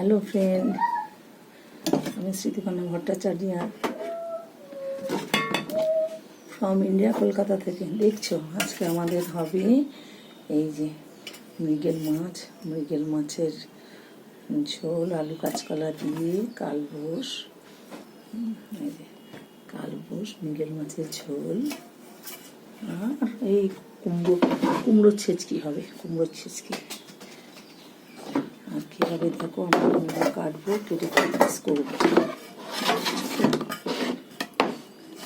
Hello friend, আমি স্মৃতিকন্যা Bhattacharya from India, Kolkata থেকে। দেখছো, আজকে আমাদের হবে এই যে মৃগেল মাছের ঝোল, আলু কাঁচকলা দিয়ে কালবোস। এই যে কালবোস, মৃগেল মাছের ঝোল, আর এই কুমড়োর ছেচকি হবে, কুমড়োর ছেচকি। আর কীভাবে দেখো আমরা কাটবো, কেটে পিস করবো,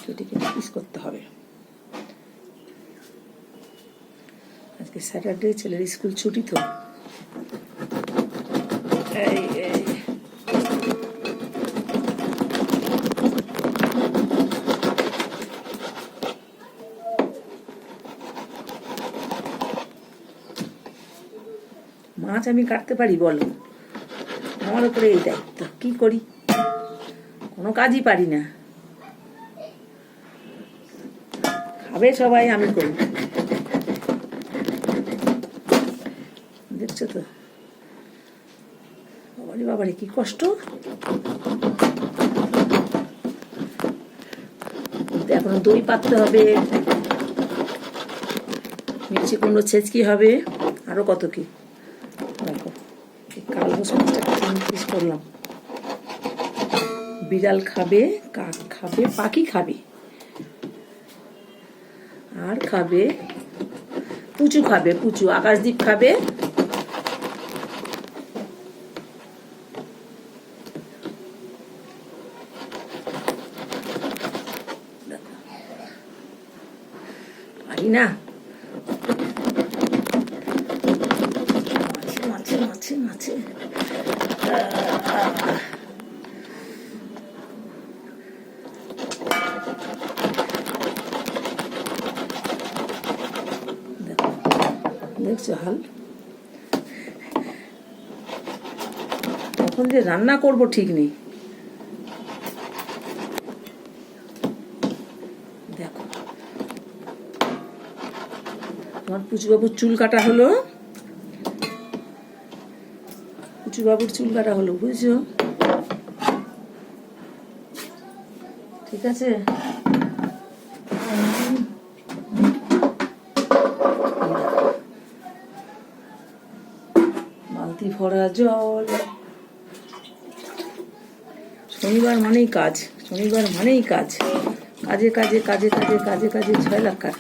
কেটে পিস করতে হবে। আজকে স্যাটারডে, ছেলের স্কুল ছুটি তো। মাছ আমি কাটতে পারি বলো? আমার উপরে এই দায়িত্ব, কি করি? কোনো কাজই পারি না। খাবে সবাই, আমি করি। দেখছো তো, বাবারে কি কষ্ট। এখনো দই পাততে হবে, মিষ্টি কুমড়ো ছেচকি হবে, আরো কত কি। দেখো, কালবোস মাছটা পিস করলাম। বিড়াল খাবে, কাক খাবে, পাখি খাবে, আর খাবে পুচু খাবে, পুচু আকাশদ্বীপ খাবে। পারি না, মাছে মাছে মাছে দেখছো হাল। তখন যে রান্না করব ঠিক নেই। দেখো, আমার পুচুবাবুর চুল কাটা হলো, পুচুবাবুর চুল কাটা হলো, বুঝছো? ঠিক আছে, বালতি ভরা জল। শনিবার মানেই কাজ, শনিবার মানেই কাজ, কাজে কাজে কাজে কাজে কাজে কাজে 6 লাখ কাজ।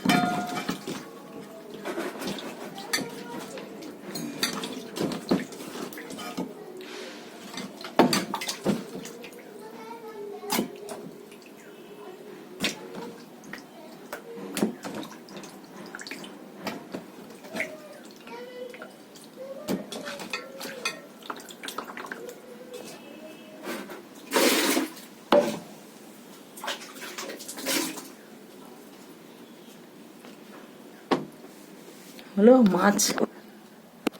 হলো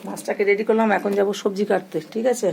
মাছটাকে রেডি করলাম, এখন যাব সবজি কাটতে। ঠিক আছে।